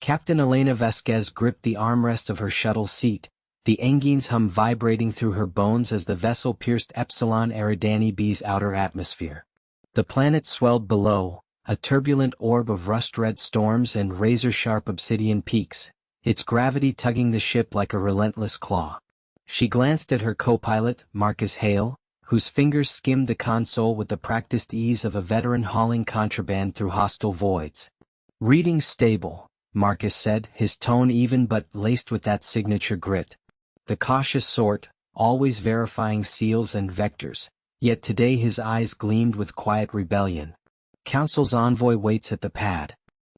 Captain Elena Vasquez gripped the armrest of her shuttle seat, the engine's hum vibrating through her bones as the vessel pierced Epsilon Eridani B's outer atmosphere. The planet swelled below, a turbulent orb of rust-red storms and razor-sharp obsidian peaks, its gravity tugging the ship like a relentless claw. She glanced at her co-pilot, Marcus Hale, whose fingers skimmed the console with the practiced ease of a veteran hauling contraband through hostile voids. "Reading stable," Marcus said, his tone even but laced with that signature grit. The cautious sort, always verifying seals and vectors, yet today his eyes gleamed with quiet rebellion. "Council's envoy waits at the pad.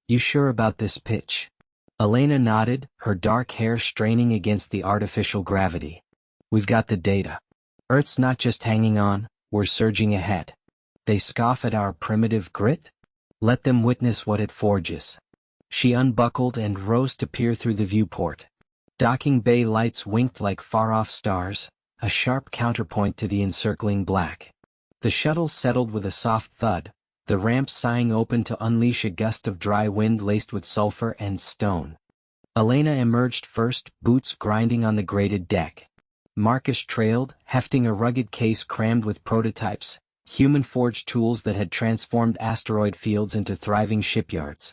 You sure about this pitch?" Elena nodded, her dark hair straining against the artificial gravity. "We've got the data. Earth's not just hanging on, we're surging ahead. They scoff at our primitive grit? Let them witness what it forges." She unbuckled and rose to peer through the viewport. Docking bay lights winked like far-off stars, a sharp counterpoint to the encircling black. The shuttle settled with a soft thud, the ramp sighing open to unleash a gust of dry wind laced with sulfur and stone. Elena emerged first, boots grinding on the grated deck. Marcus trailed, hefting a rugged case crammed with prototypes, human-forged tools that had transformed asteroid fields into thriving shipyards.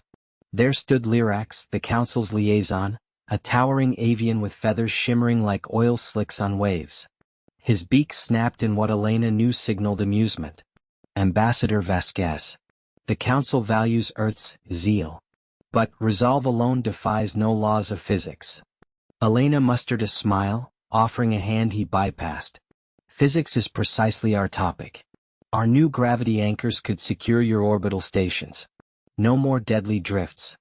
There stood Lyrax, the Council's liaison, a towering avian with feathers shimmering like oil slicks on waves. His beak snapped in what Elena knew signaled amusement. "Ambassador Vasquez. The Council values Earth's zeal. But resolve alone defies no laws of physics." Elena mustered a smile, offering a hand he bypassed. "Physics is precisely our topic. Our new gravity anchors could secure your orbital stations. No more deadly drifts."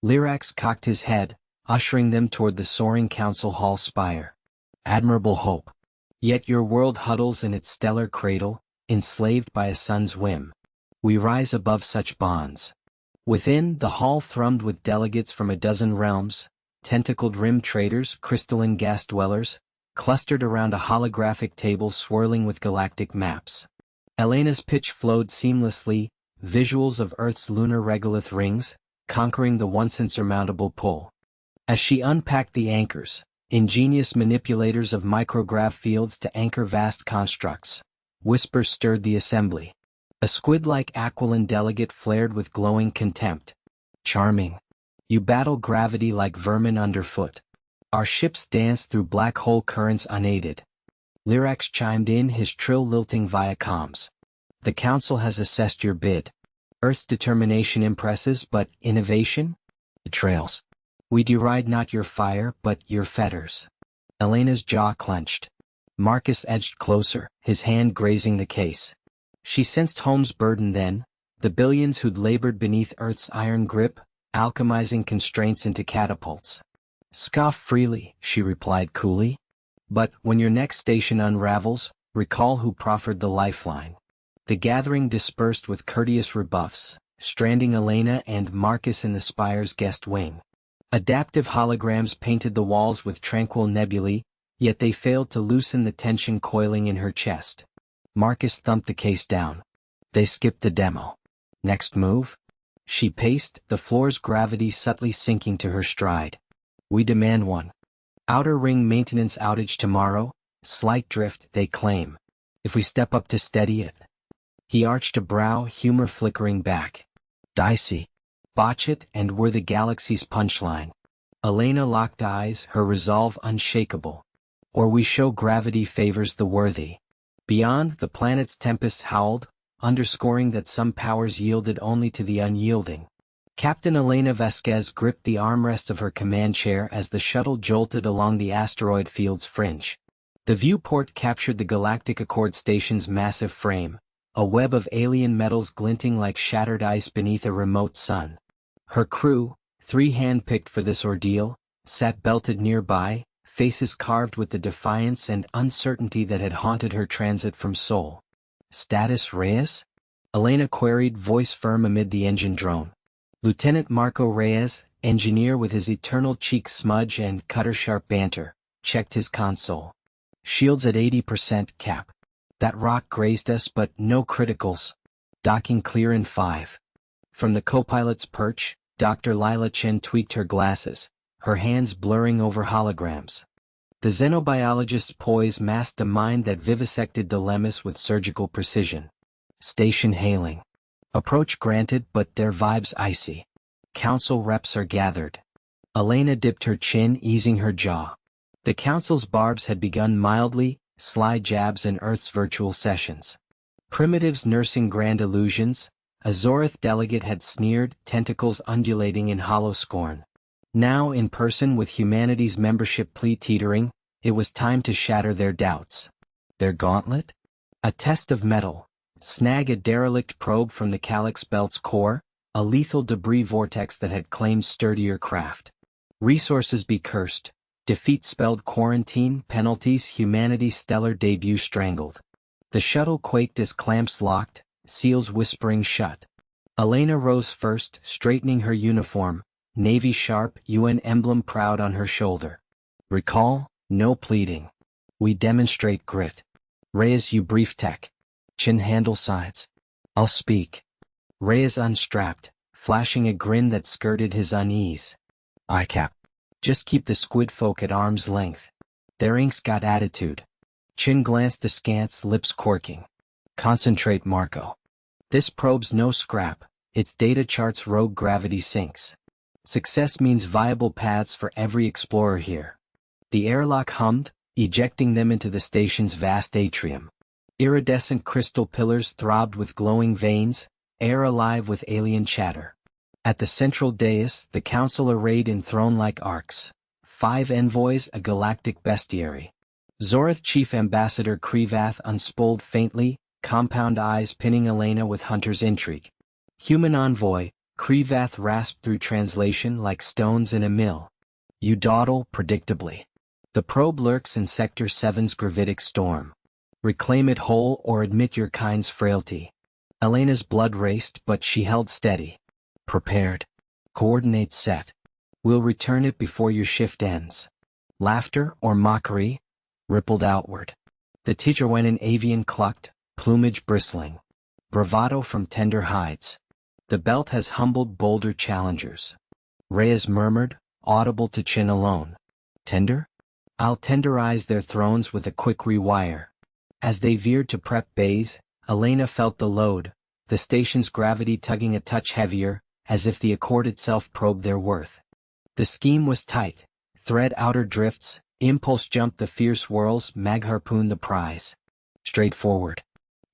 Lyrax cocked his head, ushering them toward the soaring Council Hall spire. "Admirable hope. Yet your world huddles in its stellar cradle, enslaved by a sun's whim. We rise above such bonds." Within, the hall thrummed with delegates from a dozen realms, tentacled rim traders, crystalline gas dwellers, clustered around a holographic table swirling with galactic maps. Elena's pitch flowed seamlessly, visuals of Earth's lunar regolith rings, conquering the once insurmountable pull. As she unpacked the anchors, ingenious manipulators of micrograv fields to anchor vast constructs, whispers stirred the assembly. A squid-like aquiline delegate flared with glowing contempt. "Charming. You battle gravity like vermin underfoot. Our ships dance through black hole currents unaided." Lyrax chimed in, his trill lilting via comms. "The Council has assessed your bid. Earth's determination impresses, but innovation? It trails. We deride not your fire, but your fetters." Elena's jaw clenched. Marcus edged closer, his hand grazing the case. She sensed home's burden then, the billions who'd labored beneath Earth's iron grip, alchemizing constraints into catapults. "Scoff freely," she replied coolly. "But when your next station unravels, recall who proffered the lifeline." The gathering dispersed with courteous rebuffs, stranding Elena and Marcus in the spire's guest wing. Adaptive holograms painted the walls with tranquil nebulae, yet they failed to loosen the tension coiling in her chest. Marcus thumped the case down. "They skipped the demo. Next move?" She paced, the floor's gravity subtly sinking to her stride. "We demand one. Outer ring maintenance outage tomorrow, slight drift, they claim. If we step up to steady it." He arched a brow, humor flickering back. "Dicey. Botch it and we're the galaxy's punchline." Elena locked eyes, her resolve unshakable. "Or we show gravity favors the worthy." Beyond, the planet's tempests howled, underscoring that some powers yielded only to the unyielding. Captain Elena Vasquez gripped the armrest of her command chair as the shuttle jolted along the asteroid field's fringe. The viewport captured the Galactic Accord station's massive frame, a web of alien metals glinting like shattered ice beneath a remote sun. Her crew, 3 hand-picked for this ordeal, sat belted nearby, faces carved with the defiance and uncertainty that had haunted her transit from Sol. "Status Reyes?" Elena queried, voice firm amid the engine drone. Lieutenant Marco Reyes, engineer with his eternal cheek smudge and cutter-sharp banter, checked his console. "Shields at 80%, Cap. That rock grazed us but no criticals. Docking clear in 5. From the co-pilot's perch, Dr. Lila Chen tweaked her glasses, her hands blurring over holograms. The xenobiologist's poise masked a mind that vivisected dilemmas with surgical precision. Station hailing. Approach granted, but their vibes icy. Council reps are gathered. Elena dipped her chin, easing her jaw. The council's barbs had begun mildly, sly jabs in Earth's virtual sessions. Primitives nursing grand illusions, a Zorath delegate had sneered, tentacles undulating in hollow scorn. Now in person, with humanity's membership plea teetering, it was time to shatter their doubts. Their gauntlet? A test of metal. Snag a derelict probe from the Calyx Belt's core, a lethal debris vortex that had claimed sturdier craft. Resources be cursed. Defeat spelled quarantine, penalties, humanity's stellar debut strangled. The shuttle quaked as clamps locked, seals whispering shut. Elena rose first, straightening her uniform, navy sharp, UN emblem proud on her shoulder. Recall, no pleading. We demonstrate grit. Reyes, you brief tech. Chin handle sides. I'll speak. Reyes unstrapped, flashing a grin that skirted his unease. Cap. Just keep the squid folk at arm's length. Their inks got attitude. Chin glanced askance, lips quirking. Concentrate, Marco. This probe's no scrap, its data charts rogue gravity sinks. Success means viable paths for every explorer here. The airlock hummed, ejecting them into the station's vast atrium. Iridescent crystal pillars throbbed with glowing veins, air alive with alien chatter. At the central dais, the council arrayed in throne-like arcs. 5 envoys, a galactic bestiary. Zorath Chief Ambassador Krevath unspooled faintly, compound eyes pinning Elena with hunter's intrigue. Human envoy, Krevath rasped through translation like stones in a mill. You dawdle, predictably. The probe lurks in Sector 7's gravitic storm. Reclaim it whole or admit your kind's frailty. Elena's blood raced, but she held steady. Prepared. Coordinates set. We'll return it before your shift ends. Laughter or mockery rippled outward. The teacher went in avian clucked, plumage bristling. Bravado from tender hides. The belt has humbled bolder challengers. Reyes murmured, audible to Chin alone. Tender? I'll tenderize their thrones with a quick rewire. As they veered to prep bays, Elena felt the load, the station's gravity tugging a touch heavier, as if the Accord itself probed their worth. The scheme was tight. Thread outer drifts, impulse jumped the fierce whirls, mag harpoon the prize. Straightforward.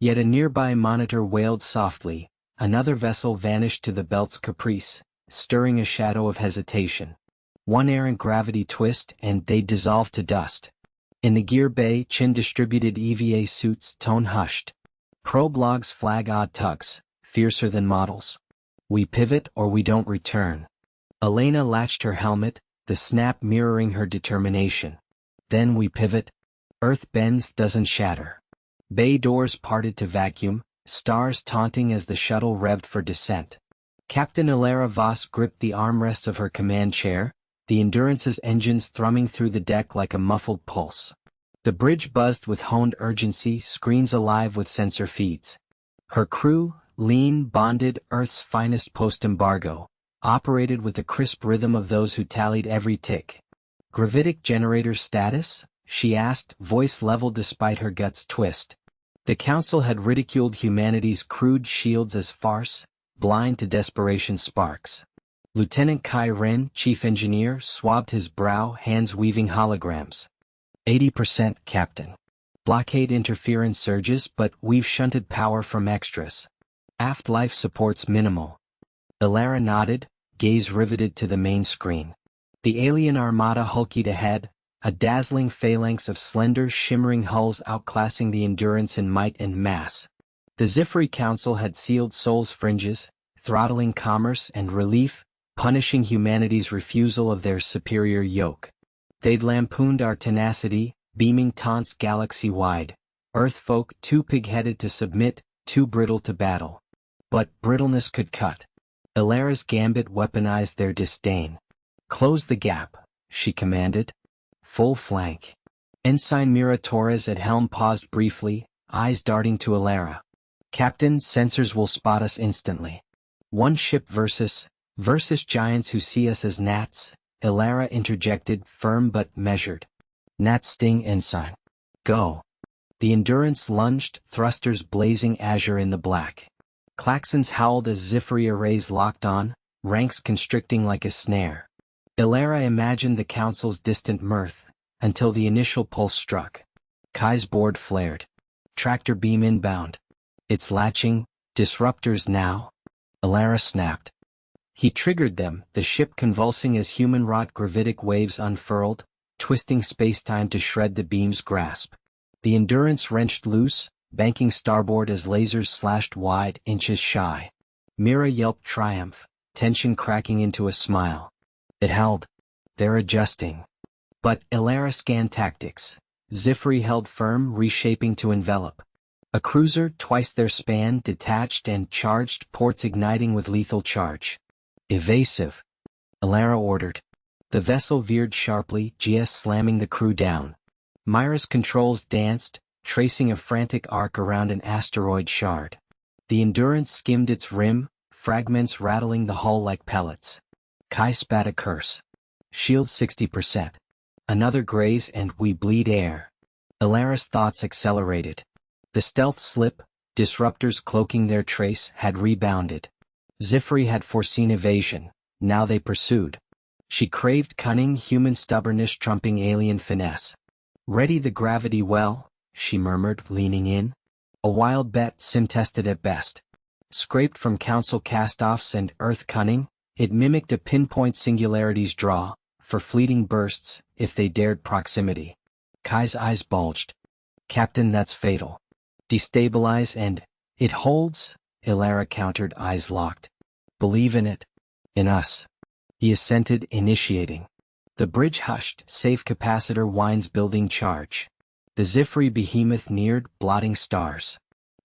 Yet a nearby monitor wailed softly, another vessel vanished to the belt's caprice, stirring a shadow of hesitation. One errant gravity twist and they dissolved to dust. In the gear bay, Chin distributed EVA suits, tone hushed. Probe logs flag odd tugs, fiercer than models. We pivot or we don't return. Elena latched her helmet, the snap mirroring her determination. Then we pivot. Earth bends, doesn't shatter. Bay doors parted to vacuum, stars taunting as the shuttle revved for descent. Captain Ilara Voss gripped the armrests of her command chair, the Endurance's engines thrumming through the deck like a muffled pulse. The bridge buzzed with honed urgency, screens alive with sensor feeds. Her crew, lean, bonded, Earth's finest post-embargo, operated with the crisp rhythm of those who tallied every tick. Gravitic generator status? She asked, voice level despite her gut's twist. The council had ridiculed humanity's crude shields as farce, blind to desperation's sparks. Lieutenant Kai Ren, chief engineer, swabbed his brow, hands weaving holograms. 80%, Captain. Blockade interference surges, but we've shunted power from extras. Aft life support's minimal. Ilara nodded, gaze riveted to the main screen. The alien armada hulkied ahead, a dazzling phalanx of slender, shimmering hulls outclassing the Endurance in might and mass. The Zifri Council had sealed Sol's fringes, throttling commerce and relief, punishing humanity's refusal of their superior yoke. They'd lampooned our tenacity, beaming taunts galaxy-wide. Earthfolk too pig-headed to submit, too brittle to battle. But brittleness could cut. Ilara's gambit weaponized their disdain. Close the gap, she commanded. Full flank. Ensign Mira Torres at helm paused briefly, eyes darting to Ilara. Captain, sensors will spot us instantly. One ship versus Versus giants who see us as gnats, Ilara interjected, firm but measured. Gnats sting ensign. Go. The Endurance lunged, thrusters blazing azure in the black. Klaxons howled as Zifri arrays locked on, ranks constricting like a snare. Ilara imagined the council's distant mirth, until the initial pulse struck. Kai's board flared. Tractor beam inbound. It's latching, disruptors now. Ilara snapped. He triggered them, the ship convulsing as human-wrought gravitic waves unfurled, twisting spacetime to shred the beam's grasp. The Endurance wrenched loose, banking starboard as lasers slashed wide, inches shy. Mira yelped triumph, tension cracking into a smile. It held. They're adjusting. But Ilara scanned tactics. Zifri held firm, reshaping to envelop. A cruiser, twice their span, detached and charged, ports igniting with lethal charge. Evasive. Ilara ordered. The vessel veered sharply, GS slamming the crew down. Myra's controls danced, tracing a frantic arc around an asteroid shard. The Endurance skimmed its rim, fragments rattling the hull like pellets. Kai spat a curse. Shield 60%. Another graze and we bleed air. Ilara's thoughts accelerated. The stealth slip, disruptors cloaking their trace, had rebounded. Zifri had foreseen evasion, now they pursued. She craved cunning, human stubbornness trumping alien finesse. Ready the gravity well, she murmured, leaning in. A wild bet, sim-tested at best. Scraped from council cast-offs and Earth cunning, it mimicked a pinpoint singularity's draw, for fleeting bursts, if they dared proximity. Kai's eyes bulged. Captain, that's fatal. Destabilize and, it holds, Ilara countered, eyes locked. Believe in it. In us. He assented, initiating. The bridge hushed, safe capacitor winds building charge. The Zifri behemoth neared, blotting stars.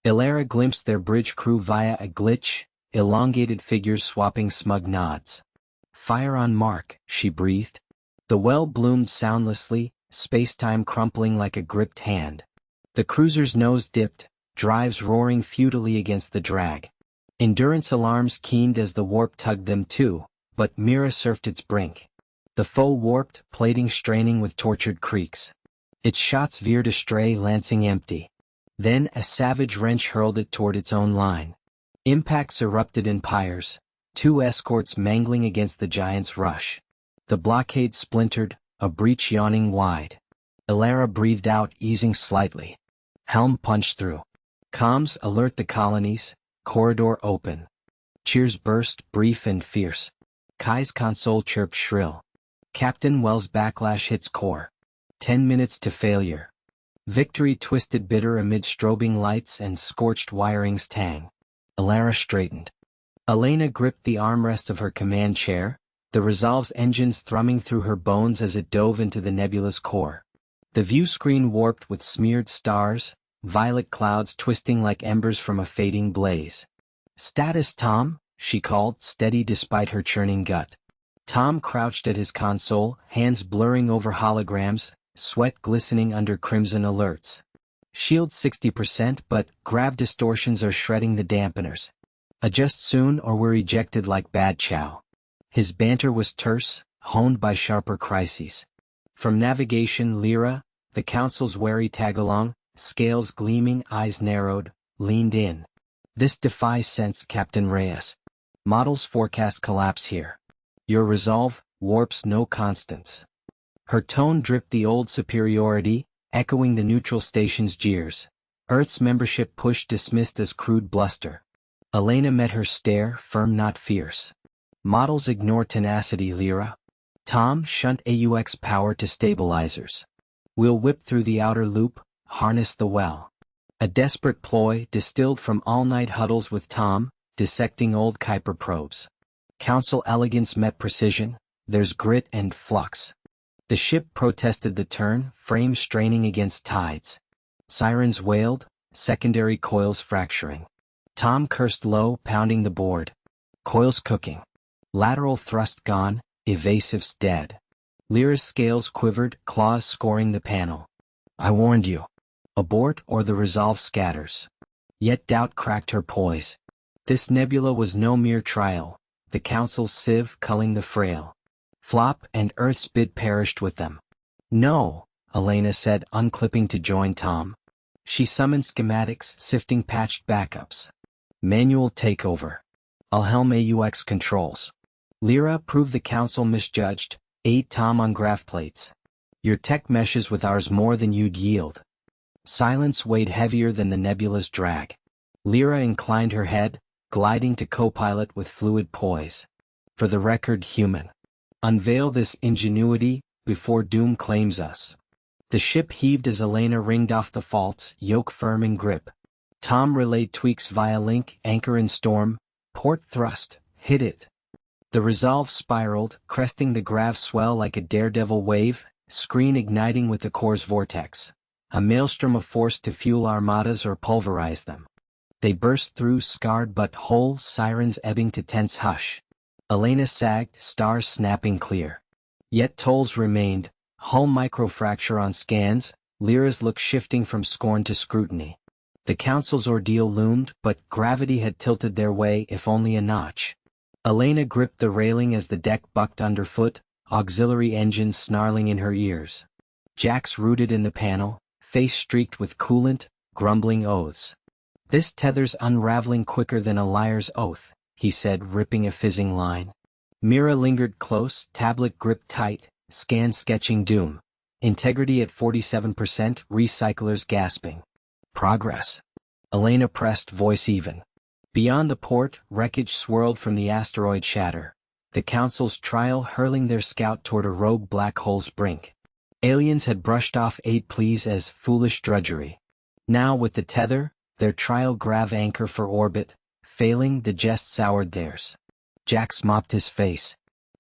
Ilara glimpsed their bridge crew via a glitch, elongated figures swapping smug nods. Fire on mark, she breathed. The well bloomed soundlessly, spacetime crumpling like a gripped hand. The cruiser's nose dipped, drives roaring futilely against the drag. Endurance alarms keened as the warp tugged them too, but Mira surfed its brink. The foe warped, plating straining with tortured creaks. Its shots veered astray, lancing empty. Then a savage wrench hurled it toward its own line. Impacts erupted in pyres, two escorts mangling against the giant's rush. The blockade splintered, a breach yawning wide. Ilara breathed out, easing slightly. Helm punched through. Comms alert the colonies, corridor open. Cheers burst, brief and fierce. Kai's console chirped shrill. Captain Wells' backlash hits core. 10 minutes to failure. Victory twisted bitter amid strobing lights and scorched wiring's tang. Ilara straightened. Elena gripped the armrest of her command chair, the Resolve's engines thrumming through her bones as it dove into the nebula's core. The view screen warped with smeared stars, violet clouds twisting like embers from a fading blaze. Status, Tom, she called, steady despite her churning gut. Tom crouched at his console, hands blurring over holograms, sweat glistening under crimson alerts. Shield 60%, but grav distortions are shredding the dampeners. Adjust soon or we're ejected like bad chow. His banter was terse, honed by sharper crises. From navigation, Lyra, the council's wary tagalong, scales gleaming, eyes narrowed, leaned in. This defies sense, Captain Reyes. Models forecast collapse here. Your resolve, warps no constants. Her tone dripped the old superiority, echoing the neutral station's jeers. Earth's membership push dismissed as crude bluster. Elena met her stare, firm not fierce. Models ignore tenacity, Lyra. Tom, shunt AUX power to stabilizers. We'll whip through the outer loop, harness the well. A desperate ploy distilled from all-night huddles with Tom, dissecting old Kuiper probes. Council elegance met precision, there's grit and flux. The ship protested the turn, frame straining against tides. Sirens wailed, secondary coils fracturing. Tom cursed low, pounding the board. Coils cooking. Lateral thrust gone, evasives dead. Lyra's scales quivered, claws scoring the panel. I warned you. Abort or the resolve scatters. Yet doubt cracked her poise. This nebula was no mere trial, the Council's sieve culling the frail. Flop, and Earth's bid perished with them. No, Elena said, unclipping to join Tom. She summoned schematics, sifting patched backups. Manual takeover. Alhelm AUX controls. Lyra, proved the Council misjudged. Aid Tom on graph plates. Your tech meshes with ours more than you'd yield. Silence weighed heavier than the nebula's drag. Lyra inclined her head, gliding to co-pilot with fluid poise. For the record, human. Unveil this ingenuity before doom claims us. The ship heaved as Elena ringed off the faults, yoke firm in grip. Tom relayed tweaks via link, anchor in storm, port thrust, hit it. The resolve spiraled, cresting the grav swell like a daredevil wave, screen igniting with the core's vortex. A maelstrom of force to fuel armadas or pulverize them. They burst through, scarred but whole, sirens ebbing to tense hush. Elena sagged, stars snapping clear. Yet tolls remained, hull microfracture on scans, Lyra's look shifting from scorn to scrutiny. The Council's ordeal loomed, but gravity had tilted their way, if only a notch. Elena gripped the railing as the deck bucked underfoot, auxiliary engines snarling in her ears. Jax rooted in the panel, face streaked with coolant, grumbling oaths. This tether's unraveling quicker than a liar's oath, he said, ripping a fizzing line. Mira lingered close, tablet gripped tight, scan sketching doom. Integrity at 47%, recyclers gasping. Progress. Elena pressed, voice even. Beyond the port, wreckage swirled from the asteroid shatter. The Council's trial hurling their scout toward a rogue black hole's brink. Aliens had brushed off aid pleas as foolish drudgery. Now with the tether, their trial grav anchor for orbit, failing, the jest soured theirs. Jax mopped his face.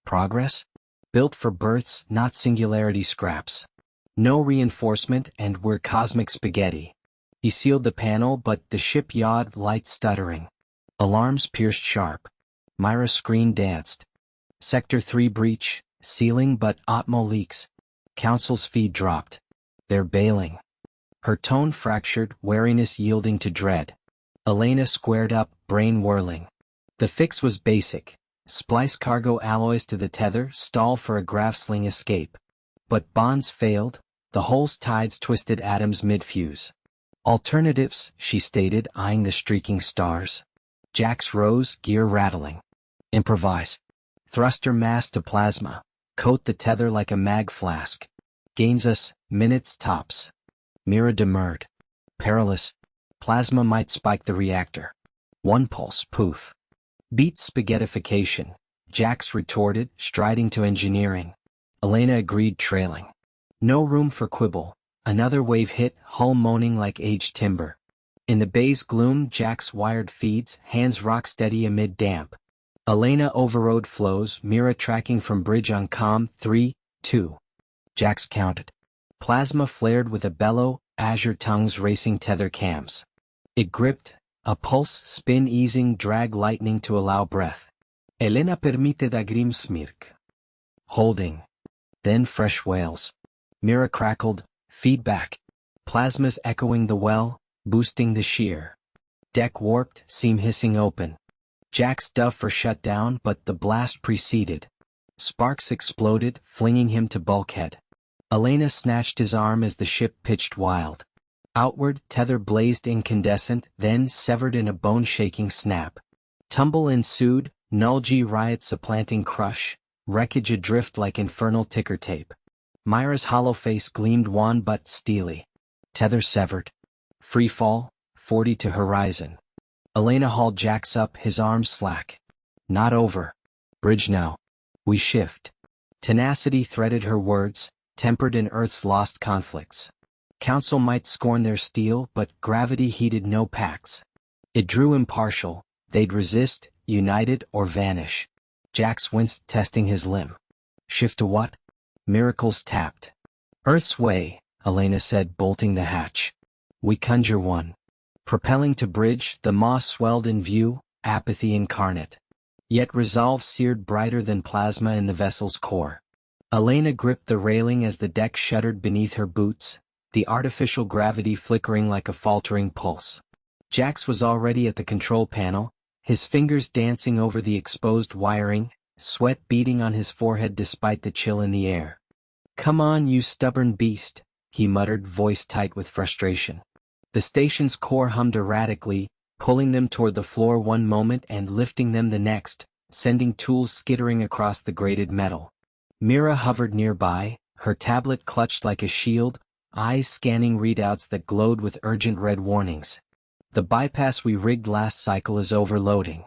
Progress? Built for births, not singularity scraps. No reinforcement, and we're cosmic spaghetti. He sealed the panel, but the ship yawed, lights stuttering. Alarms pierced sharp. Myra's screen danced. Sector 3 breach, ceiling but Atmo leaks. Council's feed dropped. They're bailing. Her tone fractured, wariness yielding to dread. Elena squared up, brain whirling. The fix was basic. Splice cargo alloys to the tether, stall for a grav sling escape. But bonds failed, the hole's tides twisted atoms mid-fuse. Alternatives, she stated, eyeing the streaking stars. Jax rose, gear rattling. Improvise. Thruster mass to plasma. Coat the tether like a mag flask. Gains us, minutes tops. Mira demurred. Perilous. Plasma might spike the reactor. One pulse, poof. Beat spaghettification. Jax retorted, striding to engineering. Elena agreed, trailing. No room for quibble. Another wave hit, hull moaning like aged timber. In the bay's gloom, Jax wired feeds, hands rock steady amid damp. Elena overrode flows, Mira tracking from bridge on comm, 3, 2. Jax counted. Plasma flared with a bellow, azure tongues racing tether cams. It gripped, a pulse, spin easing, drag lightning to allow breath. Elena permite da grim smirk. Holding. Then fresh wails. Mira crackled, feedback. Plasmas echoing the well, boosting the shear. Deck warped, seam hissing open. Jack's duffer shut down, but the blast preceded. Sparks exploded, flinging him to bulkhead. Elena snatched his arm as the ship pitched wild. Outward, tether blazed incandescent, then severed in a bone-shaking snap. Tumble ensued, Nulgi riot supplanting crush, wreckage adrift like infernal ticker tape. Myra's hollow face gleamed wan but steely. Tether severed. Free fall, 40 to horizon. Elena hauled Jax up, his arms slack. Not over. Bridge now. We shift. Tenacity threaded her words, tempered in Earth's lost conflicts. Council might scorn their steel, but gravity heeded no pacts. It drew impartial, they'd resist, united or vanish. Jax winced, testing his limb. Shift to what? Miracles tapped. Earth's way, Elena said, bolting the hatch. We conjure one. Propelling to bridge, the maw swelled in view, apathy incarnate. Yet resolve seared brighter than plasma in the vessel's core. Elena gripped the railing as the deck shuddered beneath her boots, the artificial gravity flickering like a faltering pulse. Jax was already at the control panel, his fingers dancing over the exposed wiring, sweat beading on his forehead despite the chill in the air. "Come on, you stubborn beast," he muttered, voice tight with frustration. The station's core hummed erratically, pulling them toward the floor one moment and lifting them the next, sending tools skittering across the grated metal. Mira hovered nearby, her tablet clutched like a shield, eyes scanning readouts that glowed with urgent red warnings. "The bypass we rigged last cycle is overloading.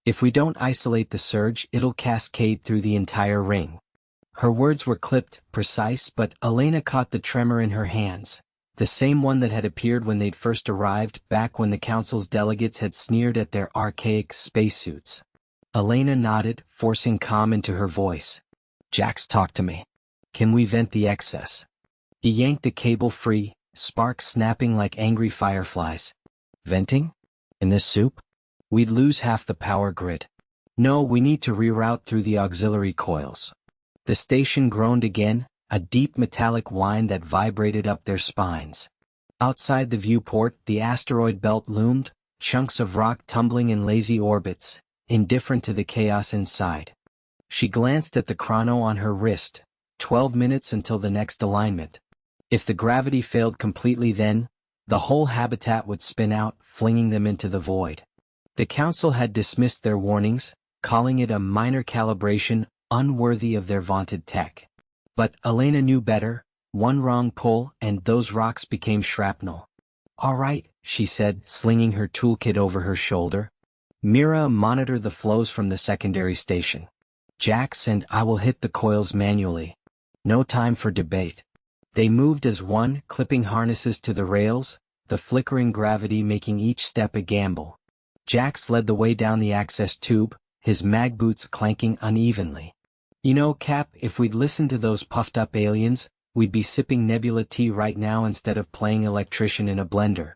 If we don't isolate the surge, it'll cascade through the entire ring." Her words were clipped, precise, but Elena caught the tremor in her hands, the same one that had appeared when they'd first arrived, back when the council's delegates had sneered at their archaic spacesuits. Elena nodded, forcing calm into her voice. "Jax, talk to me. Can we vent the excess?" He yanked the cable free, sparks snapping like angry fireflies. "Venting? In this soup? We'd lose half the power grid." "No, we need to reroute through the auxiliary coils." The station groaned again, a deep metallic whine that vibrated up their spines. Outside the viewport, the asteroid belt loomed, chunks of rock tumbling in lazy orbits, indifferent to the chaos inside. She glanced at the chrono on her wrist, 12 minutes until the next alignment. If the gravity failed completely, then the whole habitat would spin out, flinging them into the void. The council had dismissed their warnings, calling it a minor calibration, unworthy of their vaunted tech. But Elena knew better. One wrong pull, and those rocks became shrapnel. "All right," she said, slinging her toolkit over her shoulder. "Mira, monitor the flows from the secondary station. Jax and I will hit the coils manually. No time for debate." They moved as one, clipping harnesses to the rails, the flickering gravity making each step a gamble. Jax led the way down the access tube, his mag boots clanking unevenly. "You know, Cap, if we'd listened to those puffed-up aliens, we'd be sipping Nebula tea right now instead of playing electrician in a blender."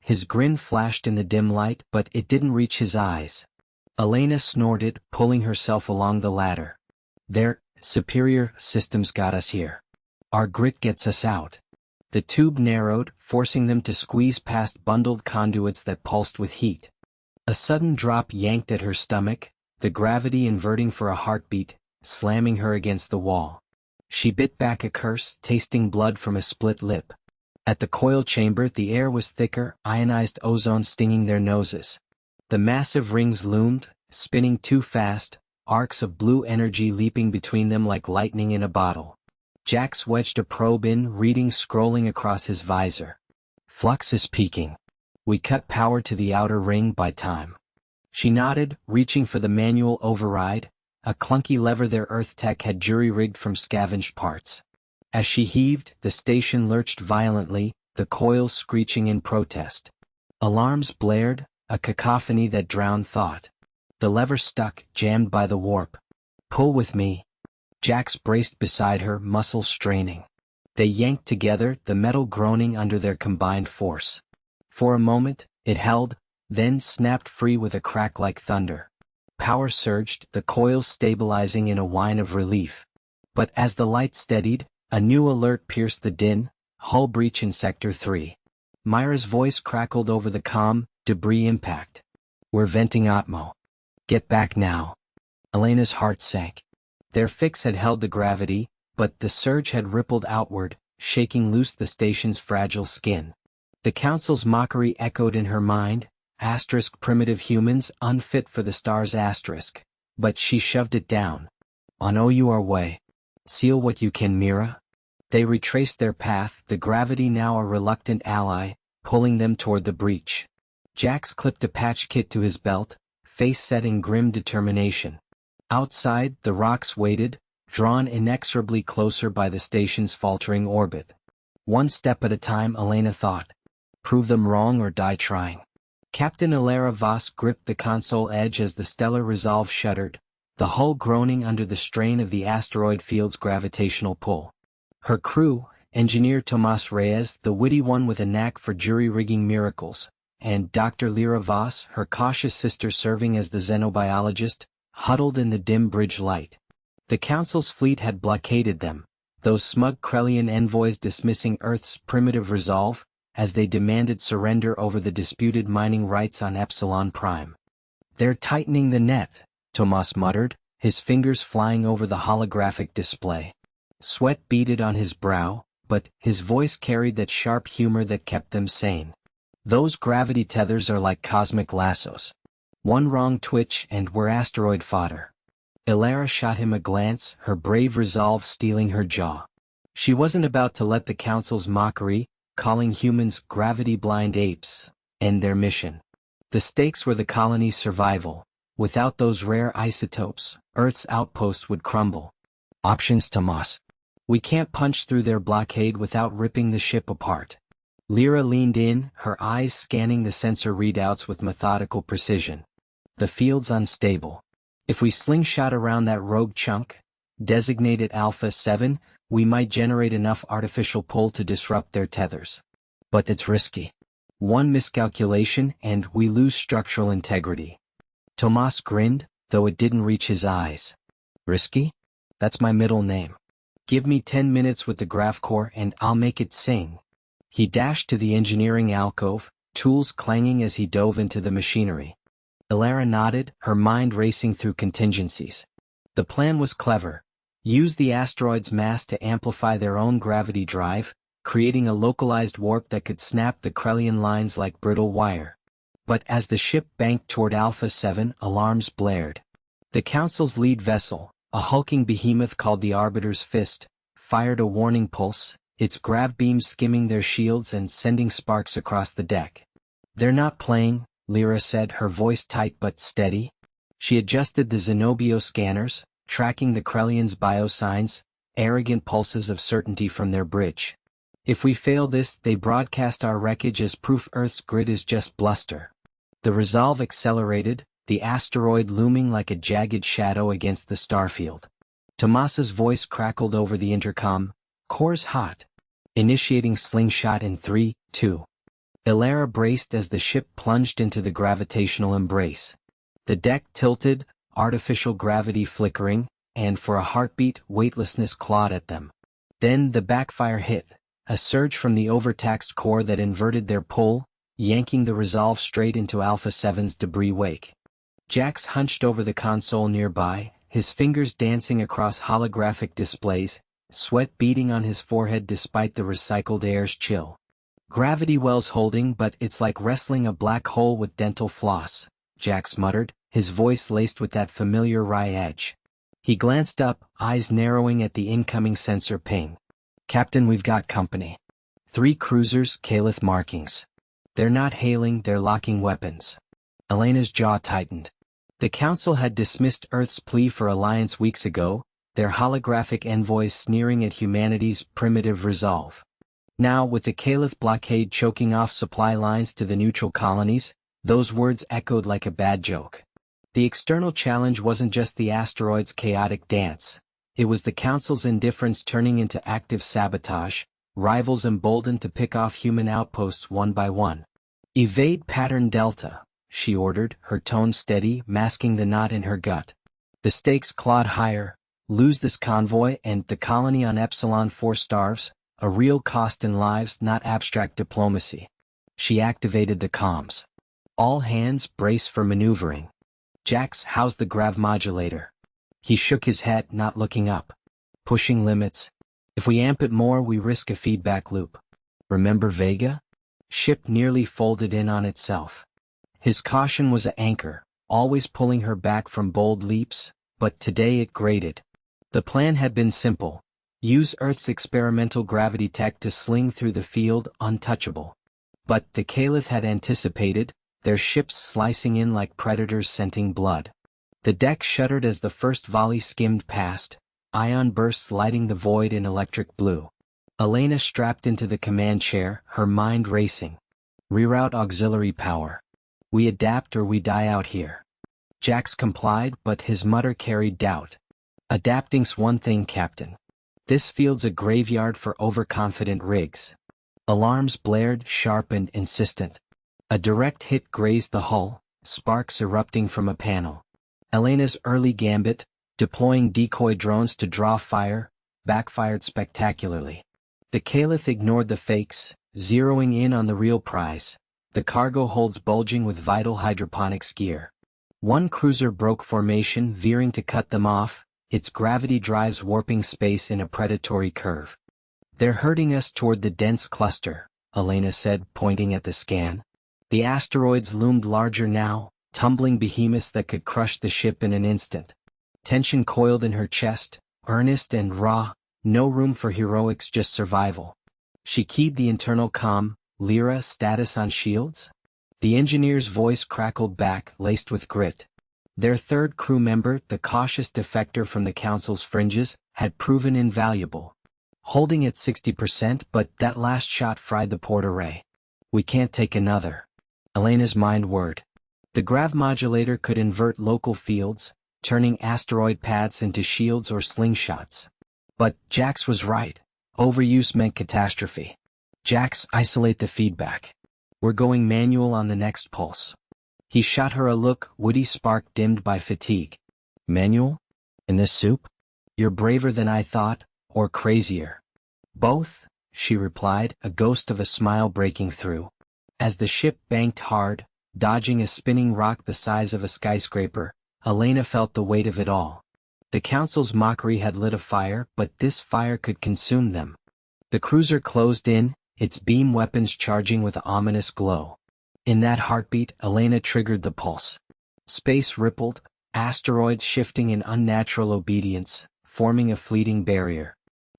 His grin flashed in the dim light, but it didn't reach his eyes. Elena snorted, pulling herself along the ladder. "Their superior systems got us here. Our grit gets us out." The tube narrowed, forcing them to squeeze past bundled conduits that pulsed with heat. A sudden drop yanked at her stomach, the gravity inverting for a heartbeat, slamming her against the wall. She bit back a curse, tasting blood from a split lip. At the coil chamber, the air was thicker, ionized ozone stinging their noses. The massive rings loomed, spinning too fast, arcs of blue energy leaping between them like lightning in a bottle. Jax wedged a probe in, reading scrolling across his visor. "Flux is peaking. We cut power to the outer ring by time." She nodded, reaching for the manual override, a clunky lever their Earth tech had jury-rigged from scavenged parts. As she heaved, the station lurched violently, the coils screeching in protest. Alarms blared, a cacophony that drowned thought. The lever stuck, jammed by the warp. "Pull with me." Jax braced beside her, muscles straining. They yanked together, the metal groaning under their combined force. For a moment, it held, then snapped free with a crack like thunder. Power surged, the coils stabilizing in a whine of relief. But as the light steadied, a new alert pierced the din: hull breach in Sector 3. Myra's voice crackled over the comm: debris impact. "We're venting Atmo. Get back now." Elena's heart sank. Their fix had held the gravity, but the surge had rippled outward, shaking loose the station's fragile skin. The council's mockery echoed in her mind: primitive humans unfit for the stars but she shoved it down. "On OUR way. Seal what you can, Mira." They retraced their path, the gravity now a reluctant ally, pulling them toward the breach. Jax clipped a patch kit to his belt, face set in grim determination. Outside, the rocks waited, drawn inexorably closer by the station's faltering orbit. One step at a time, Elena thought. Prove them wrong or die trying. Captain Ilera Voss gripped the console edge as the stellar resolve shuddered, the hull groaning under the strain of the asteroid field's gravitational pull. Her crew, Engineer Tomas Reyes, the witty one with a knack for jury-rigging miracles, and Dr. Lyra Voss, her cautious sister serving as the xenobiologist, huddled in the dim bridge light. The Council's fleet had blockaded them, those smug Krellian envoys dismissing Earth's primitive resolve, as they demanded surrender over the disputed mining rights on Epsilon Prime. "They're tightening the net," Tomas muttered, his fingers flying over the holographic display. Sweat beaded on his brow, but his voice carried that sharp humor that kept them sane. "Those gravity tethers are like cosmic lassos. One wrong twitch and we're asteroid fodder." Ilara shot him a glance, her brave resolve steeling her jaw. She wasn't about to let the Council's mockery, calling humans gravity-blind apes, end their mission. The stakes were the colony's survival. Without those rare isotopes, Earth's outposts would crumble. "Options, Tomas. We can't punch through their blockade without ripping the ship apart." Lyra leaned in, her eyes scanning the sensor readouts with methodical precision. "The field's unstable. If we slingshot around that rogue chunk, designated Alpha 7, we might generate enough artificial pull to disrupt their tethers. But it's risky. One miscalculation and we lose structural integrity." Tomas grinned, though it didn't reach his eyes. "Risky? That's my middle name. Give me 10 minutes with the Graph Core and I'll make it sing." He dashed to the engineering alcove, tools clanging as he dove into the machinery. Ilara nodded, her mind racing through contingencies. The plan was clever. Use the asteroid's mass to amplify their own gravity drive, creating a localized warp that could snap the Krellian lines like brittle wire. But as the ship banked toward Alpha 7, alarms blared. The Council's lead vessel, a hulking behemoth called the Arbiter's Fist, fired a warning pulse, its grav beams skimming their shields and sending sparks across the deck. "They're not playing," Lyra said, her voice tight but steady. She adjusted the Zenobio scanners, tracking the Krellians' biosigns, arrogant pulses of certainty from their bridge. "If we fail this, they broadcast our wreckage as proof Earth's grid is just bluster." The resolve accelerated, the asteroid looming like a jagged shadow against the starfield. Tomas's voice crackled over the intercom, "Core's hot. Initiating slingshot in 3, 2. Ilara braced as the ship plunged into the gravitational embrace. The deck tilted, artificial gravity flickering, and for a heartbeat, weightlessness clawed at them. Then the backfire hit, a surge from the overtaxed core that inverted their pull, yanking the resolve straight into Alpha 7's debris wake. Jax hunched over the console nearby, his fingers dancing across holographic displays, sweat beading on his forehead despite the recycled air's chill. "Gravity well's holding, but it's like wrestling a black hole with dental floss," Jax muttered, his voice laced with that familiar wry edge. He glanced up, eyes narrowing at the incoming sensor ping. "Captain, we've got company. 3 cruisers, Calith markings. They're not hailing, they're locking weapons." Elena's jaw tightened. The Council had dismissed Earth's plea for alliance weeks ago, their holographic envoys sneering at humanity's primitive resolve. Now, with the Calith blockade choking off supply lines to the neutral colonies, those words echoed like a bad joke. The external challenge wasn't just the asteroid's chaotic dance. It was the Council's indifference turning into active sabotage, rivals emboldened to pick off human outposts one by one. "Evade pattern Delta," she ordered, her tone steady, masking the knot in her gut. The stakes clawed higher. Lose this convoy and the colony on Epsilon 4 starves, a real cost in lives, not abstract diplomacy. She activated the comms. "All hands brace for maneuvering. Jax, how's the grav modulator?" He shook his head, not looking up. "Pushing limits. If we amp it more, we risk a feedback loop. Remember Vega? Ship nearly folded in on itself." His caution was an anchor, always pulling her back from bold leaps, but today it grated. The plan had been simple. Use Earth's experimental gravity tech to sling through the field untouchable. But the Caliph had anticipated, their ships slicing in like predators scenting blood. The deck shuddered as the first volley skimmed past, ion bursts lighting the void in electric blue. Elena strapped into the command chair, her mind racing. "Reroute auxiliary power. We adapt or we die out here." Jax complied, but his mutter carried doubt. "Adapting's one thing, Captain. This field's a graveyard for overconfident rigs." Alarms blared, sharp and insistent. A direct hit grazed the hull, sparks erupting from a panel. Elena's early gambit, deploying decoy drones to draw fire, backfired spectacularly. The Caliph ignored the fakes, zeroing in on the real prize, the cargo holds bulging with vital hydroponics gear. One cruiser broke formation, veering to cut them off, its gravity drives warping space in a predatory curve. "They're herding us toward the dense cluster," Elena said, pointing at the scan. The asteroids loomed larger now, tumbling behemoths that could crush the ship in an instant. Tension coiled in her chest, earnest and raw, no room for heroics, just survival. She keyed the internal comm. "Lyra, status on shields?" The engineer's voice crackled back, laced with grit. Their third crew member, the cautious defector from the Council's fringes, had proven invaluable. Holding at 60%, but that last shot fried the port array. "We can't take another." Elena's mind whirred. The grav modulator could invert local fields, turning asteroid paths into shields or slingshots. But Jax was right. Overuse meant catastrophe. "Jax, isolate the feedback. We're going manual on the next pulse." He shot her a look, witty spark dimmed by fatigue. "Manual? In this soup? You're braver than I thought, or crazier." "Both," she replied, a ghost of a smile breaking through. As the ship banked hard, dodging a spinning rock the size of a skyscraper, Elena felt the weight of it all. The Council's mockery had lit a fire, but this fire could consume them. The cruiser closed in, its beam weapons charging with ominous glow. In that heartbeat, Elena triggered the pulse. Space rippled, asteroids shifting in unnatural obedience, forming a fleeting barrier.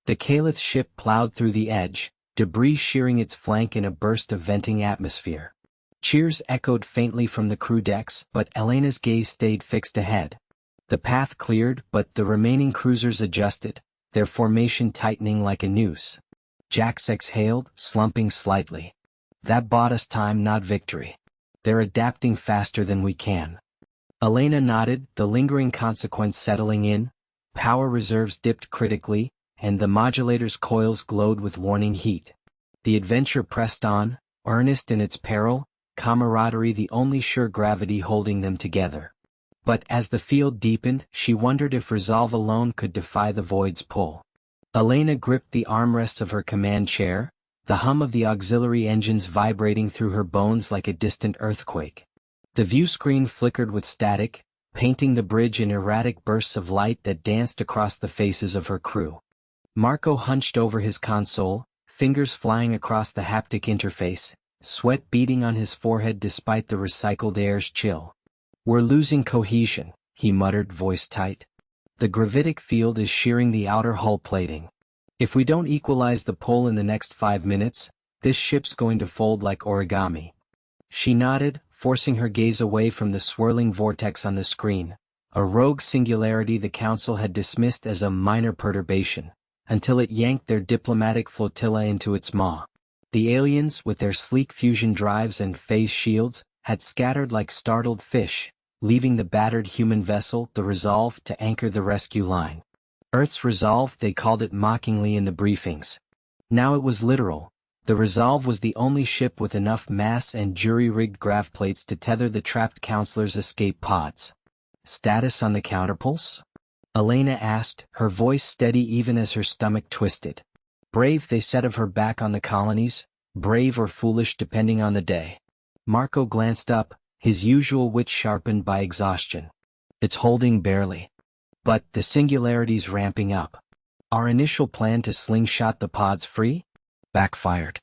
The Calith ship plowed through the edge, debris shearing its flank in a burst of venting atmosphere. Cheers echoed faintly from the crew decks, but Elena's gaze stayed fixed ahead. The path cleared, but the remaining cruisers adjusted, their formation tightening like a noose. Jax exhaled, slumping slightly. "That bought us time, not victory. They're adapting faster than we can." Elena nodded, the lingering consequence settling in. Power reserves dipped critically, and the modulator's coils glowed with warning heat. The adventure pressed on, earnest in its peril, camaraderie the only sure gravity holding them together. But as the field deepened, she wondered if resolve alone could defy the void's pull. Elena gripped the armrests of her command chair, the hum of the auxiliary engines vibrating through her bones like a distant earthquake. The view screen flickered with static, painting the bridge in erratic bursts of light that danced across the faces of her crew. Marco hunched over his console, fingers flying across the haptic interface, sweat beading on his forehead despite the recycled air's chill. "We're losing cohesion," he muttered, voice tight. "The gravitic field is shearing the outer hull plating. If we don't equalize the pull in the next 5 minutes, this ship's going to fold like origami." She nodded, forcing her gaze away from the swirling vortex on the screen, a rogue singularity the Council had dismissed as a minor perturbation, until it yanked their diplomatic flotilla into its maw. The aliens, with their sleek fusion drives and phase shields, had scattered like startled fish, leaving the battered human vessel, the Resolve, to anchor the rescue line. Earth's Resolve, they called it mockingly in the briefings. Now it was literal. The Resolve was the only ship with enough mass and jury-rigged grav plates to tether the trapped counselors' escape pods. "Status on the counterpulse?" Elena asked, her voice steady even as her stomach twisted. "Brave," they said of her back on the colonies, brave or foolish depending on the day. Marco glanced up, his usual wit sharpened by exhaustion. "It's holding barely. But the singularity's ramping up. Our initial plan to slingshot the pods free? Backfired.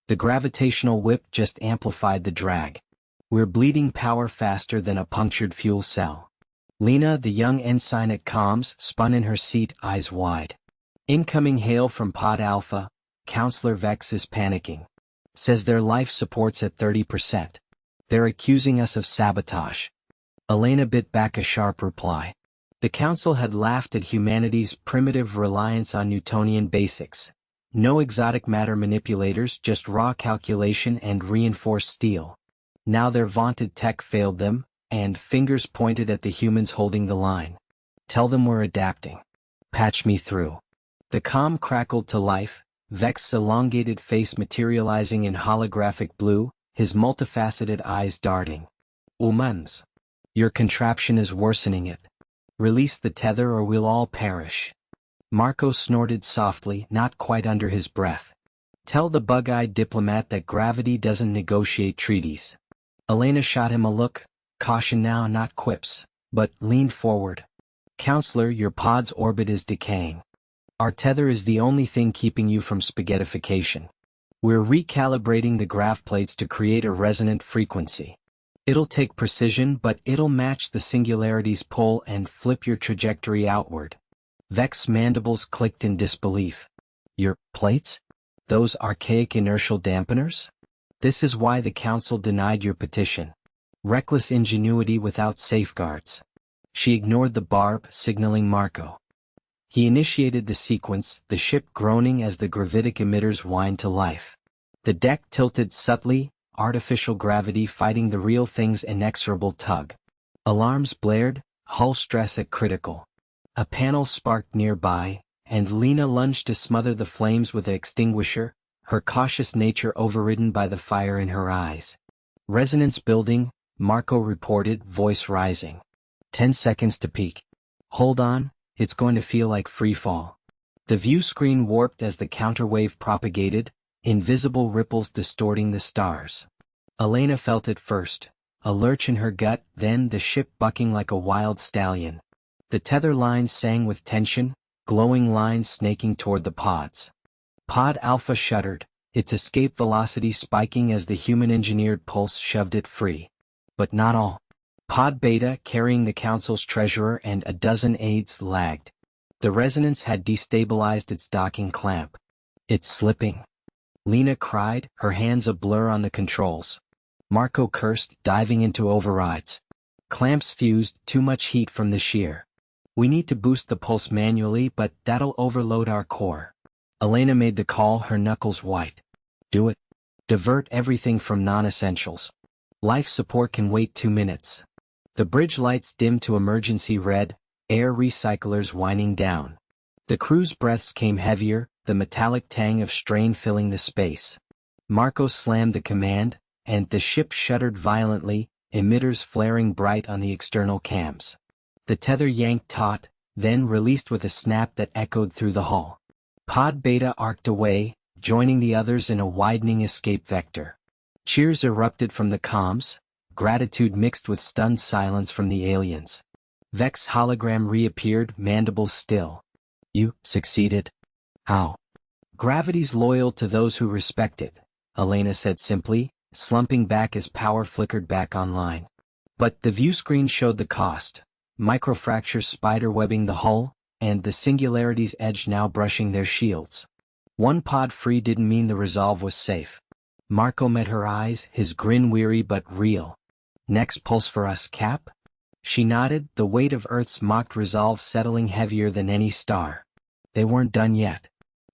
The gravitational whip just amplified the drag. We're bleeding power faster than a punctured fuel cell." Lena, the young ensign at comms, spun in her seat, eyes wide. "Incoming hail from Pod Alpha. Counselor Vex is panicking. Says their life support's at 30%. They're accusing us of sabotage." Elena bit back a sharp reply. The Council had laughed at humanity's primitive reliance on Newtonian basics. No exotic matter manipulators, just raw calculation and reinforced steel. Now their vaunted tech failed them, and fingers pointed at the humans holding the line. "Tell them we're adapting. Patch me through." The comm crackled to life, Vex's elongated face materializing in holographic blue, his multifaceted eyes darting. "Humans. Your contraption is worsening it. Release the tether or we'll all perish." Marco snorted softly, not quite under his breath. "Tell the bug-eyed diplomat that gravity doesn't negotiate treaties." Elena shot him a look, Caution now, not quips, but leaned forward. Counselor, your pod's orbit is decaying. Our tether is the only thing keeping you from spaghettification. We're recalibrating the grav plates to create a resonant frequency. It'll take precision, but it'll match the singularity's pull and flip your trajectory outward. Vex's mandibles clicked in disbelief. Your plates? Those archaic inertial dampeners? This is why the council denied your petition. Reckless ingenuity without safeguards. She ignored the barb, signaling Marco. He initiated the sequence, the ship groaning as the gravitic emitters whined to life. The deck tilted subtly, artificial gravity fighting the real thing's inexorable tug. Alarms blared, hull stress at critical. A panel sparked nearby, and Lena lunged to smother the flames with an extinguisher, her cautious nature overridden by the fire in her eyes. Resonance building, Marco reported, voice rising. 10 seconds to peak. Hold on, it's going to feel like free fall. The view screen warped as the counterwave propagated, invisible ripples distorting the stars. Elena felt it first, a lurch in her gut, then the ship bucking like a wild stallion. The tether lines sang with tension, glowing lines snaking toward the pods. Pod Alpha shuddered, its escape velocity spiking as the human-engineered pulse shoved it free. But not all. Pod Beta, carrying the council's treasurer and a dozen aides, lagged. The resonance had destabilized its docking clamp. It's slipping. Lena cried, her hands a blur on the controls. Marco cursed, diving into overrides. Clamps fused, too much heat from the shear. We need to boost the pulse manually, but that'll overload our core. Elena made the call, her knuckles white. Do it. Divert everything from non-essentials. Life support can wait 2 minutes. The bridge lights dimmed to emergency red, air recyclers winding down. The crew's breaths came heavier, the metallic tang of strain filling the space. Marco slammed the command, and the ship shuddered violently, emitters flaring bright on the external cams. The tether yanked taut, then released with a snap that echoed through the hull. Pod Beta arced away, joining the others in a widening escape vector. Cheers erupted from the comms, gratitude mixed with stunned silence from the aliens. Vex's hologram reappeared, mandibles still. You succeeded. How? Gravity's loyal to those who respect it, Elena said simply, slumping back as power flickered back online. But the view screen showed the cost. Microfractures spiderwebbing the hull, and the singularity's edge now brushing their shields. One pod free didn't mean the resolve was safe. Marco met her eyes, his grin weary but real. Next pulse for us, Cap? She nodded, the weight of Earth's mocked resolve settling heavier than any star. They weren't done yet.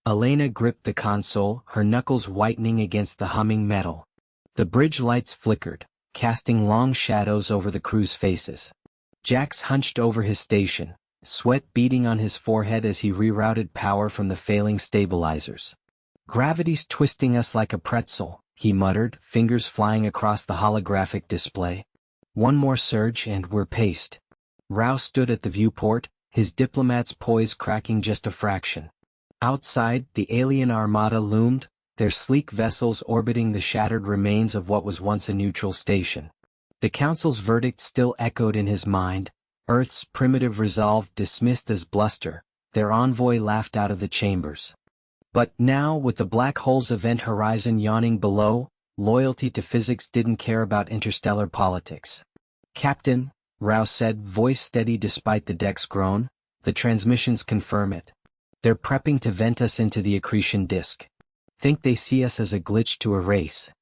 Elena gripped the console, her knuckles whitening against the humming metal. The bridge lights flickered, casting long shadows over the crew's faces. Jax hunched over his station, sweat beading on his forehead as he rerouted power from the failing stabilizers. Gravity's twisting us like a pretzel, he muttered, fingers flying across the holographic display. One more surge and we're paced. Rao stood at the viewport, his diplomat's poise cracking just a fraction. Outside, the alien armada loomed, their sleek vessels orbiting the shattered remains of what was once a neutral station. The council's verdict still echoed in his mind, Earth's primitive resolve dismissed as bluster, their envoy laughed out of the chambers. But now, with the black hole's event horizon yawning below, loyalty to physics didn't care about interstellar politics. Captain, Rao said, voice steady despite the deck's groan, the transmissions confirm it. They're prepping to vent us into the accretion disk. Think they see us as a glitch to erase.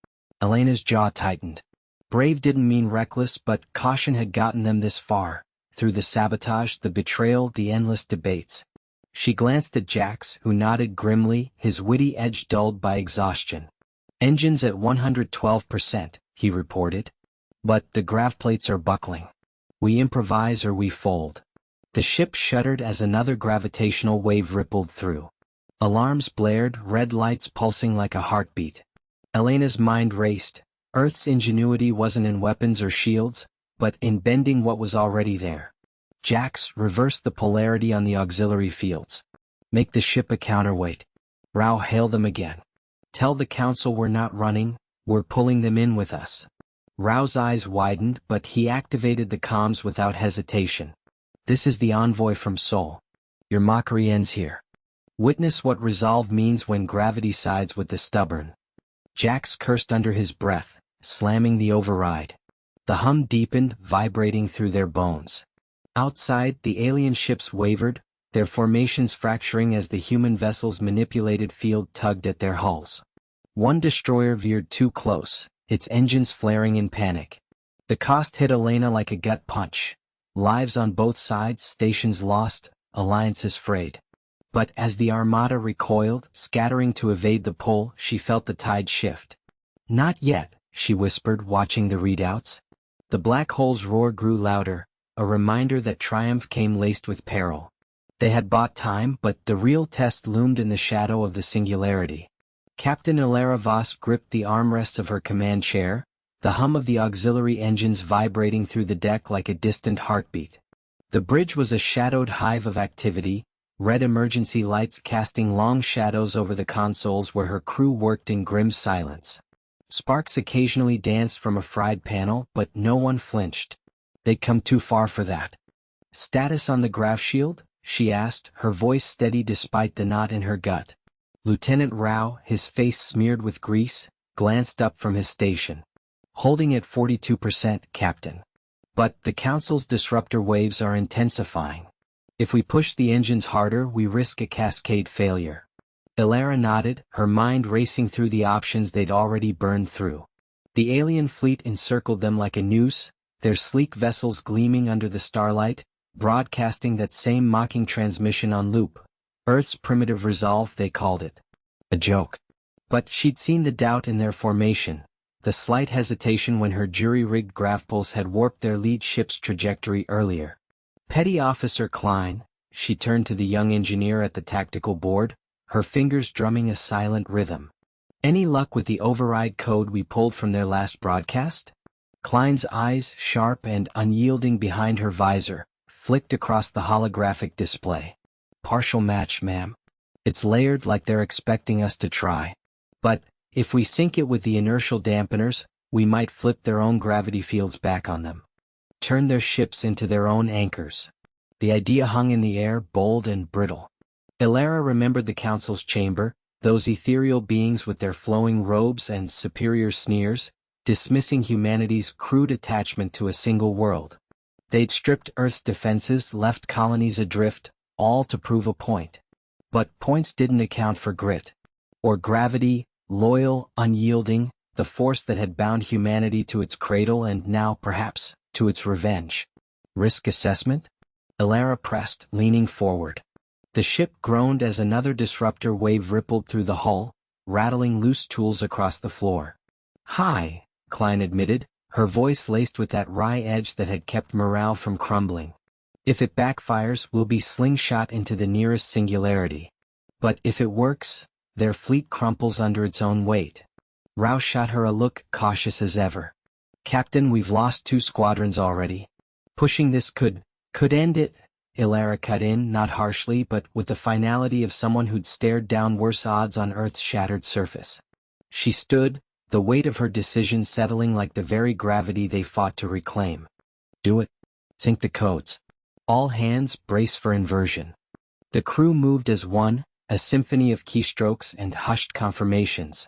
Elena's jaw tightened. Brave didn't mean reckless, but caution had gotten them this far, through the sabotage, the betrayal, the endless debates. She glanced at Jax, who nodded grimly, his witty edge dulled by exhaustion. Engines at 112%, he reported. But the grav plates are buckling. We improvise or we fold. The ship shuddered as another gravitational wave rippled through. Alarms blared, red lights pulsing like a heartbeat. Elena's mind raced. Earth's ingenuity wasn't in weapons or shields, but in bending what was already there. Jax, reverse the polarity on the auxiliary fields. Make the ship a counterweight. Rao, hail them again. Tell the council we're not running, we're pulling them in with us. Rao's eyes widened, but he activated the comms without hesitation. This is the envoy from Sol. Your mockery ends here. Witness what resolve means when gravity sides with the stubborn. Jax cursed under his breath, slamming the override. The hum deepened, vibrating through their bones. Outside, the alien ships wavered, their formations fracturing as the human vessel's manipulated field tugged at their hulls. One destroyer veered too close, its engines flaring in panic. The cost hit Elena like a gut punch. Lives on both sides, stations lost, alliances frayed. But as the armada recoiled, scattering to evade the pull, she felt the tide shift. Not yet, she whispered, watching the readouts. The black hole's roar grew louder, a reminder that triumph came laced with peril. They had bought time, but the real test loomed in the shadow of the singularity. Captain Ilara Voss gripped the armrests of her command chair, the hum of the auxiliary engines vibrating through the deck like a distant heartbeat. The bridge was a shadowed hive of activity, red emergency lights casting long shadows over the consoles where her crew worked in grim silence. Sparks occasionally danced from a fried panel, but no one flinched. They'd come too far for that. Status on the graph shield? She asked, her voice steady despite the knot in her gut. Lieutenant Rao, his face smeared with grease, glanced up from his station. Holding at 42%, Captain. But the Council's disruptor waves are intensifying. If we push the engines harder, we risk a cascade failure. Ilara nodded, her mind racing through the options they'd already burned through. The alien fleet encircled them like a noose, their sleek vessels gleaming under the starlight, broadcasting that same mocking transmission on loop. Earth's primitive resolve, they called it. A joke. But she'd seen the doubt in their formation, the slight hesitation when her jury-rigged graph pulse had warped their lead ship's trajectory earlier. Petty Officer Klein, she turned to the young engineer at the tactical board, her fingers drumming a silent rhythm. Any luck with the override code we pulled from their last broadcast? Klein's eyes, sharp and unyielding behind her visor, flicked across the holographic display. Partial match, ma'am. It's layered like they're expecting us to try. But, if we sync it with the inertial dampeners, we might flip their own gravity fields back on them. Turn their ships into their own anchors. The idea hung in the air, bold and brittle. Ilara remembered the Council's chamber, those ethereal beings with their flowing robes and superior sneers, dismissing humanity's crude attachment to a single world. They'd stripped Earth's defenses, left colonies adrift, all to prove a point. But points didn't account for grit. Or gravity, loyal, unyielding, the force that had bound humanity to its cradle and now, perhaps, to its revenge. Risk assessment? Ilara pressed, leaning forward. The ship groaned as another disruptor wave rippled through the hull, rattling loose tools across the floor. Hi, Klein admitted, her voice laced with that wry edge that had kept morale from crumbling. If it backfires, we'll be slingshot into the nearest singularity. But if it works, their fleet crumples under its own weight. Rao shot her a look, cautious as ever. Captain, we've lost 2 squadrons already. Pushing this could end it. Ilara cut in, not harshly but with the finality of someone who'd stared down worse odds on Earth's shattered surface. She stood, the weight of her decision settling like the very gravity they fought to reclaim. Do it. Sync the codes. All hands brace for inversion. The crew moved as one, a symphony of keystrokes and hushed confirmations.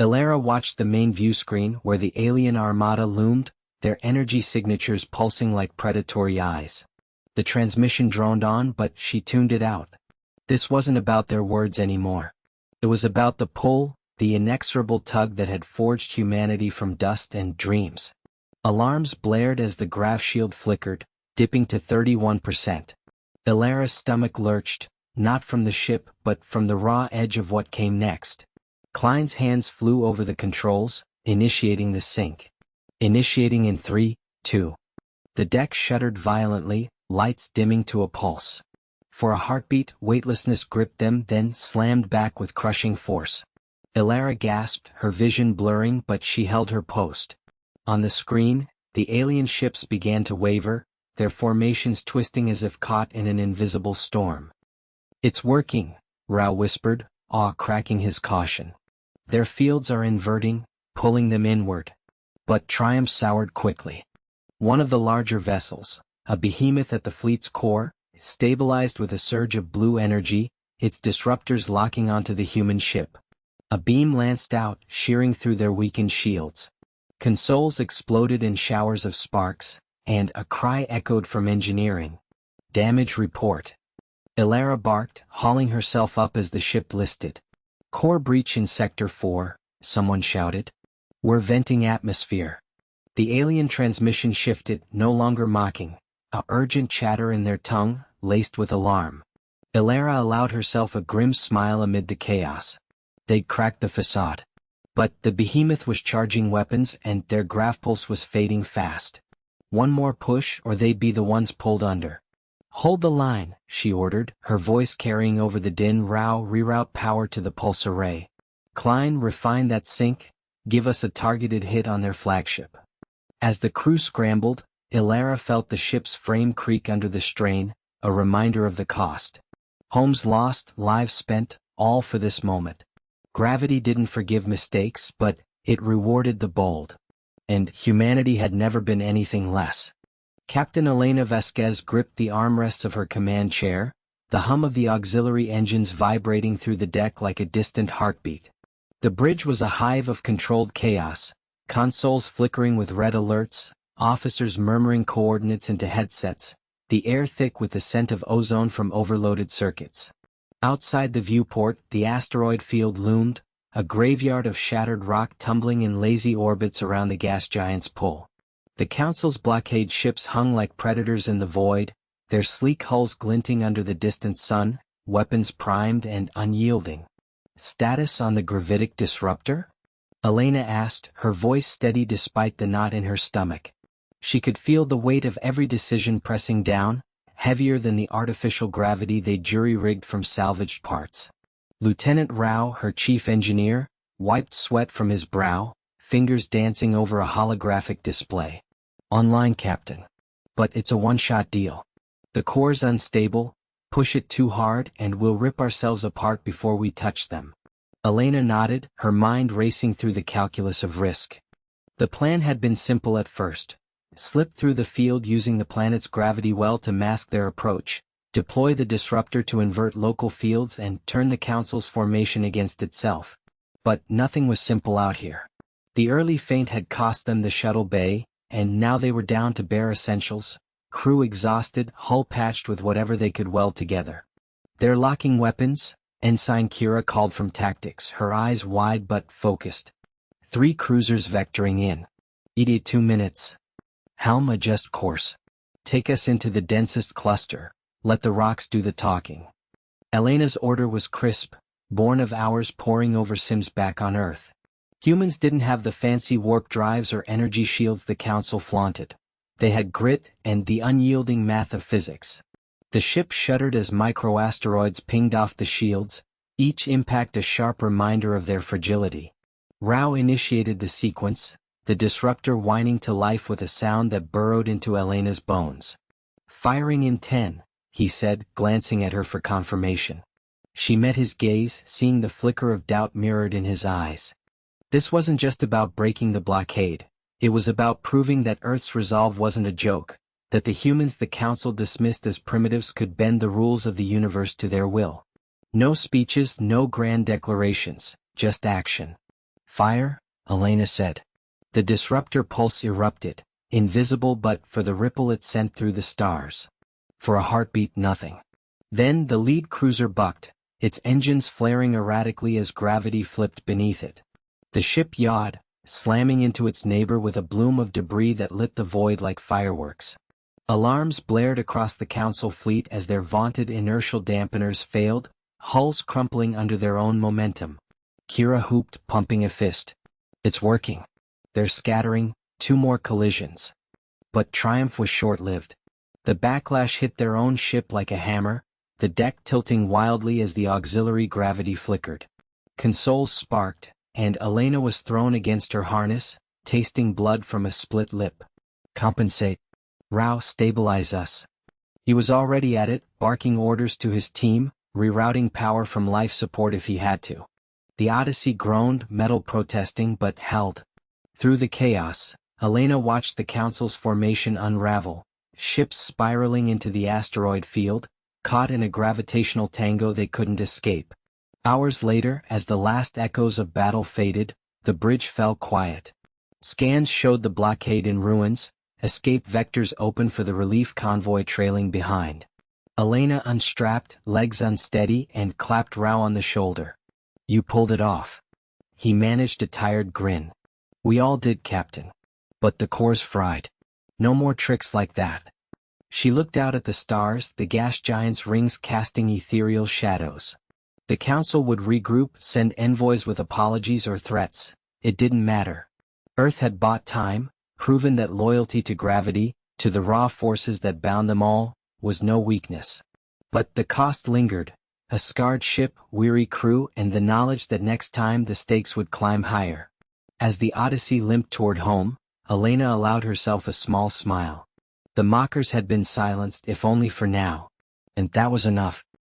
Ilara watched the main view screen where the alien armada loomed, their energy signatures pulsing like predatory eyes. The transmission droned on, but she tuned it out. This wasn't about their words anymore. It was about the pull, the inexorable tug that had forged humanity from dust and dreams. Alarms blared as the graph shield flickered, dipping to 31%. Ilara's stomach lurched, not from the ship but from the raw edge of what came next. Klein's hands flew over the controls, initiating the sync. Initiating in 3, 2. The deck shuddered violently, lights dimming to a pulse. For a heartbeat, weightlessness gripped them, then slammed back with crushing force. Ilara gasped, her vision blurring, but she held her post. On the screen, the alien ships began to waver, their formations twisting as if caught in an invisible storm. It's working, Rao whispered, awe cracking his caution. Their fields are inverting, pulling them inward. But triumph soured quickly. One of the larger vessels, a behemoth at the fleet's core, stabilized with a surge of blue energy, its disruptors locking onto the human ship. A beam lanced out, shearing through their weakened shields. Consoles exploded in showers of sparks, and a cry echoed from engineering. Damage report. Ilara barked, hauling herself up as the ship listed. Core breach in Sector 4, someone shouted. We're venting atmosphere. The alien transmission shifted, no longer mocking, a urgent chatter in their tongue, laced with alarm. Ilara allowed herself a grim smile amid the chaos. They'd cracked the facade. But the behemoth was charging weapons and their graph pulse was fading fast. One more push or they'd be the ones pulled under. Hold the line, she ordered, her voice carrying over the din. Reroute power to the pulse array. Klein, refine that sync, give us a targeted hit on their flagship. As the crew scrambled, Ilara felt the ship's frame creak under the strain, a reminder of the cost. Homes lost, lives spent, all for this moment. Gravity didn't forgive mistakes, but it rewarded the bold. And humanity had never been anything less. Captain Elena Vasquez gripped the armrests of her command chair, the hum of the auxiliary engines vibrating through the deck like a distant heartbeat. The bridge was a hive of controlled chaos, consoles flickering with red alerts, officers murmuring coordinates into headsets, the air thick with the scent of ozone from overloaded circuits. Outside the viewport, the asteroid field loomed, a graveyard of shattered rock tumbling in lazy orbits around the gas giant's pull. The Council's blockade ships hung like predators in the void, their sleek hulls glinting under the distant sun, weapons primed and unyielding. Status on the gravitic disruptor? Elena asked, her voice steady despite the knot in her stomach. She could feel the weight of every decision pressing down, heavier than the artificial gravity they jury-rigged from salvaged parts. Lieutenant Rao, her chief engineer, wiped sweat from his brow, fingers dancing over a holographic display. Online, Captain. But it's a one-shot deal. The core's unstable, push it too hard and we'll rip ourselves apart before we touch them. Elena nodded, her mind racing through the calculus of risk. The plan had been simple at first. Slip through the field using the planet's gravity well to mask their approach, deploy the disruptor to invert local fields and turn the Council's formation against itself. But nothing was simple out here. The early feint had cost them the shuttle bay, and now they were down to bare essentials, crew exhausted, hull patched with whatever they could weld together. They're locking weapons, Ensign Kira called from tactics, her eyes wide but focused. 3 cruisers vectoring in. ED 2 minutes. Helm adjust course. Take us into the densest cluster, let the rocks do the talking. Elena's order was crisp, born of hours poring over sims back on Earth. Humans didn't have the fancy warp drives or energy shields the Council flaunted. They had grit and the unyielding math of physics. The ship shuddered as microasteroids pinged off the shields, each impact a sharp reminder of their fragility. Rao initiated the sequence, the disruptor whining to life with a sound that burrowed into Elena's bones. Firing in 10, he said, glancing at her for confirmation. She met his gaze, seeing the flicker of doubt mirrored in his eyes. This wasn't just about breaking the blockade. It was about proving that Earth's resolve wasn't a joke, that the humans the Council dismissed as primitives could bend the rules of the universe to their will. No speeches, no grand declarations, just action. Fire, Elena said. The disruptor pulse erupted, invisible but for the ripple it sent through the stars. For a heartbeat, nothing. Then the lead cruiser bucked, its engines flaring erratically as gravity flipped beneath it. The ship yawed, slamming into its neighbor with a bloom of debris that lit the void like fireworks. Alarms blared across the Council fleet as their vaunted inertial dampeners failed, hulls crumpling under their own momentum. Kira hooped, pumping a fist. It's working. They're scattering, 2 more collisions. But triumph was short-lived. The backlash hit their own ship like a hammer, the deck tilting wildly as the auxiliary gravity flickered. Consoles sparked, and Elena was thrown against her harness, tasting blood from a split lip. Compensate. Rao, stabilize us. He was already at it, barking orders to his team, rerouting power from life support if he had to. The Odyssey groaned, metal protesting, but held. Through the chaos, Elena watched the Council's formation unravel, ships spiraling into the asteroid field, caught in a gravitational tango they couldn't escape. Hours later, as the last echoes of battle faded, the bridge fell quiet. Scans showed the blockade in ruins, escape vectors open for the relief convoy trailing behind. Elena unstrapped, legs unsteady, and clapped Rao on the shoulder. "You pulled it off." He managed a tired grin. "We all did, Captain. But the core's fried. No more tricks like that." She looked out at the stars, the gas giants' rings casting ethereal shadows. The Council would regroup, send envoys with apologies or threats. It didn't matter. Earth had bought time, proven that loyalty to gravity, to the raw forces that bound them all, was no weakness. But the cost lingered: a scarred ship, weary crew, and the knowledge that next time the stakes would climb higher. As the Odyssey limped toward home, Elena allowed herself a small smile. The mockers had been silenced, if only for now. And that was enough.